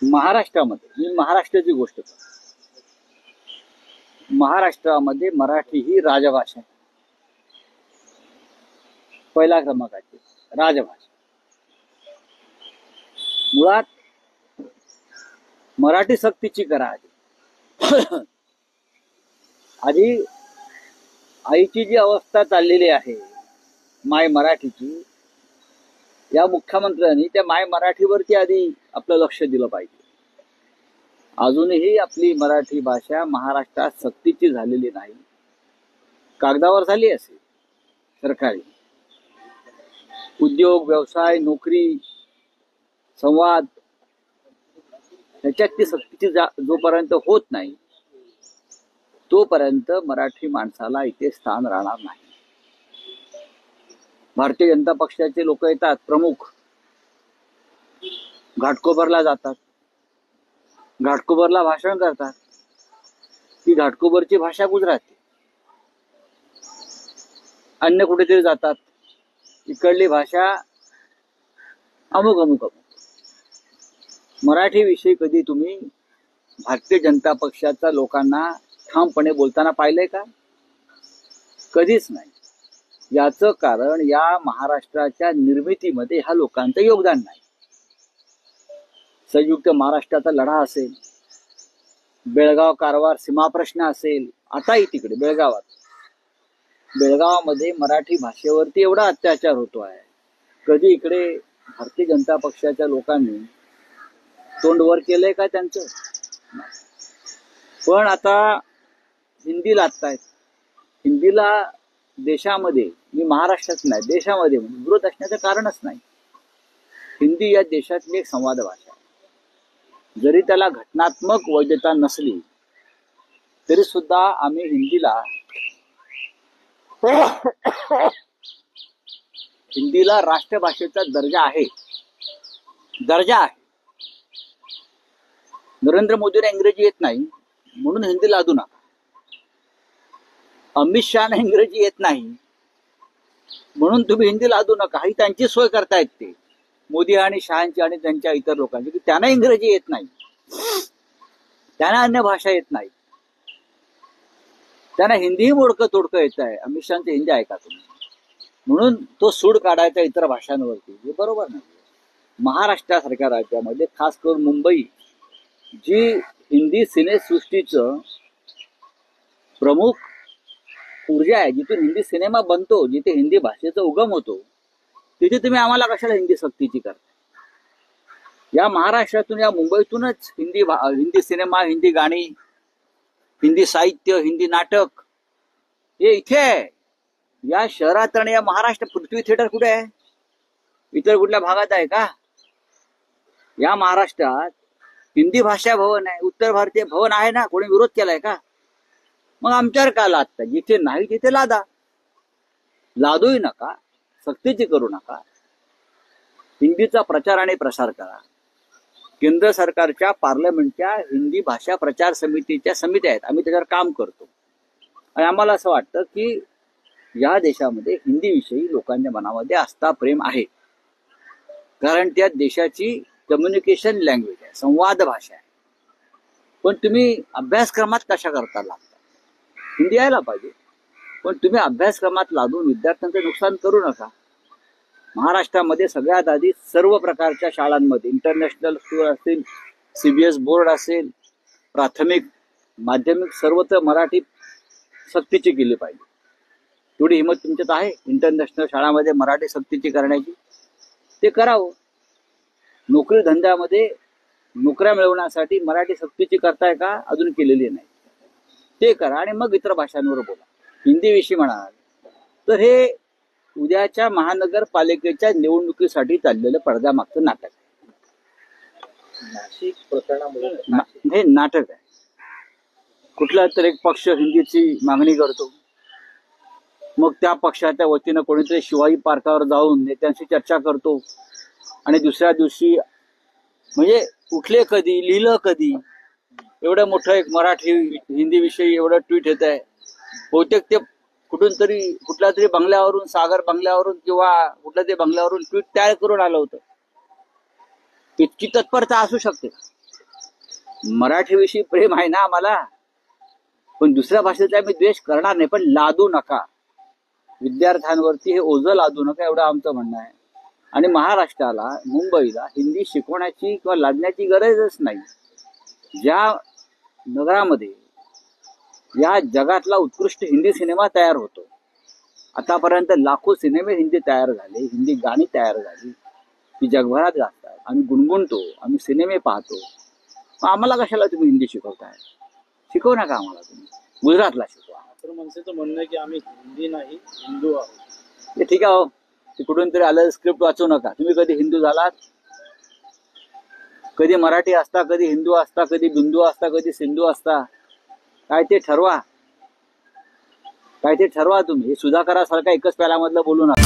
महाराष्ट्रामध्ये, मी महाराष्ट्राची गोष्ट करतो, महाराष्ट्रामध्ये मराठी ही राजभाषा आहे, पहिला क्रमांकाची राजभाषा. मुळात मराठी सक्तीची करा आधी. आधी आईची जी अवस्था चाललेली आहे माय मराठीची, या मुख्यमंत्र्यांनी त्या माय मराठीवरती आधी आपलं लक्ष दिलं पाहिजे. अजूनही आपली मराठी भाषा महाराष्ट्रात सक्तीची झालेली नाही. कागदावर झाली असेल सरकारी. उद्योग, व्यवसाय, नोकरी, संवाद ह्याच्यात ती सक्तीची जोपर्यंत होत नाही तोपर्यंत मराठी माणसाला इथे स्थान राहणार नाही. भारतीय जनता पक्षाचे लोक येतात प्रमुख, घाटकोपरला जातात, घाटकोपरला भाषण करतात. ती घाटकोपरची भाषा गुजराती. अन्य कुठेतरी जातात, इकडली भाषा अमुक अमुक अमुक. मराठी विषयी कधी तुम्ही भारतीय जनता पक्षाच्या लोकांना ठामपणे बोलताना पाहिलंय का? कधीच नाही. याचं कारण या महाराष्ट्राच्या निर्मितीमध्ये ह्या लोकांचं योगदान नाही. संयुक्त महाराष्ट्राचा लढा असेल, बेळगाव कारवार सीमा प्रश्न असेल, आताही तिकडे बेळगावामध्ये मराठी भाषेवरती एवढा अत्याचार होतो आहे. कधी इकडे भारतीय जनता पक्षाच्या लोकांनी तोंड वर केलंय का त्यांचं? पण आता हिंदी लादतायत. हिंदीला देशामध्ये, मी महाराष्ट्रात नाही देशामध्ये विरोध असण्याचं कारणच नाही. हिंदी या देशातली एक संवाद भाषा आहे. जरी त्याला घटनात्मक वैधता नसली तरी सुद्धा आम्ही हिंदीला राष्ट्रभाषेचा दर्जा आहे. नरेंद्र मोदीला इंग्रजी येत नाही म्हणून हिंदी लादू नका. अमित शहाना इंग्रजी येत नाही म्हणून तुम्ही हिंदी लादू नका. ही त्यांची सोय करतायत ते मोदी आणि शहांची आणि त्यांच्या इतर लोकांची, की त्यांना इंग्रजी येत नाही, त्यांना अन्य भाषा येत नाही, त्यांना हिंदीही मोडकं तोडकं येत आहे. अमित शहाचे हिंदी ऐका तुम्ही, म्हणून तो सूड काढायचा इतर भाषांवरती, हे बरोबर नाही. महाराष्ट्रासारख्या राज्यामध्ये, खास करून मुंबई, जी हिंदी सिनेसृष्टीचं प्रमुख ऊर्जा आहे, जिथून हिंदी सिनेमा बनतो, जिथे हिंदी भाषेचा उगम होतो, तिथे तुम्ही आम्हाला कशाला हिंदी सक्तीची करता? या महाराष्ट्रातून, या मुंबईतूनच हिंदी सिनेमा, हिंदी गाणी, हिंदी साहित्य, हिंदी नाटक हे इथे आहे. या शहरात आणि या महाराष्ट्र. पृथ्वी थिएटर कुठे आहे? इतर कुठल्या भागात आहे का? या महाराष्ट्रात हिंदी भाषा भवन आहे, उत्तर भारतीय भवन आहे ना. कोणी विरोध केलाय का? मग आमच्यावर का लादता? जिथे नाही तिथे लादा. लादूही नका, सक्तीची करू नका. हिंदीचा प्रचार आणि प्रसार करा. केंद्र सरकारच्या पार्लमेंटच्या हिंदी भाषा प्रचार समितीच्या समित्या आहेत, आम्ही त्याच्यावर काम करतो. आणि आम्हाला असं वाटतं की या देशामध्ये हिंदीविषयी लोकांच्या मनामध्ये आस्था, प्रेम आहे. कारण त्या देशाची कम्युनिकेशन लँग्वेज आहे, संवाद भाषा आहे. पण तुम्ही अभ्यासक्रमात कशा करता लागता? हिंदी यायला पाहिजे, पण तुम्ही अभ्यासक्रमात लादून विद्यार्थ्यांचं नुकसान करू नका. महाराष्ट्रामध्ये सगळ्यात आधी सर्व प्रकारच्या शाळांमध्ये, इंटरनॅशनल स्कूल असतील, CBS बोर्ड असेल, प्राथमिक, माध्यमिक, सर्वत्र मराठी सक्तीची केली पाहिजे. थोडी हिंमत तुमच्यात आहे इंटरनॅशनल शाळांमध्ये मराठी सक्तीची करण्याची? ते करावं. नोकरी धंद्यामध्ये नोकऱ्या मिळवण्यासाठी मराठी सक्तीची करताय का? अजून केलेली नाही. ते करा आणि मग इतर भाषांवर बोला. हिंदीविषयी म्हणाल तर हे उद्याच्या महानगरपालिकेच्या निवडणुकीसाठी चाललेलं पडद्यामागचं नाटक आहे. नाशिक प्रकरणामध्ये हे नाटक आहे. कुठला तर एक पक्ष हिंदीची मागणी करतो, मग त्या पक्षाच्या वतीनं कोणीतरी शिवाजी पार्कावर जाऊन नेत्यांशी चर्चा करतो आणि दुसऱ्या दिवशी म्हणजे उठले कधी, लिहिलं कधी, एवढं मोठं एक मराठी हिंदी विषयी एवढं ट्विट येत आहे. बहुतेक ते कुठल्या तरी बंगल्यावरून, सागर बंगल्यावरून किंवा कुठल्या तरी बंगल्यावरून ट्विट तयार करून आलं होतं. इतकी तत्परता असू शकते. मराठीविषयी प्रेम आहे ना आम्हाला, पण दुसऱ्या भाषेचा आम्ही द्वेष करणार नाही, पण लादू नका विद्यार्थ्यांवरती, हे ओझं लादू नका, एवढं आमचं म्हणणं आहे. आणि महाराष्ट्राला, मुंबईला हिंदी शिकवण्याची किंवा लादण्याची गरजच नाही. ज्या नगरामध्ये या जगातला उत्कृष्ट हिंदी सिनेमा तयार होतो, आतापर्यंत लाखो सिनेमे हिंदी तयार झाले, हिंदी गाणी तयार झाली, ती जगभरात गाजतात, आम्ही गुणगुणतो, आम्ही सिनेमे पाहतो. मग आम्हाला कशाला तुम्ही हिंदी शिकवताय? शिकवू नका आम्हाला, तुम्ही गुजरातला शिकवा. तर मनसेचं म्हणणं आहे की आम्ही हिंदी नाही हिंदू आहोत. ते ठीक आहे हो, ते कुठून तरी आलं, स्क्रिप्ट वाचू नका. तुम्ही कधी हिंदू झालात? कधी मराठी असता, कधी हिंदू असता, कधी बिंदू असता, कधी सिंधू असता? काय ते ठरवा, काय ते ठरवा तुम्ही. हे सुधाकरासारखा एकच प्यालामधलं बोलू नका.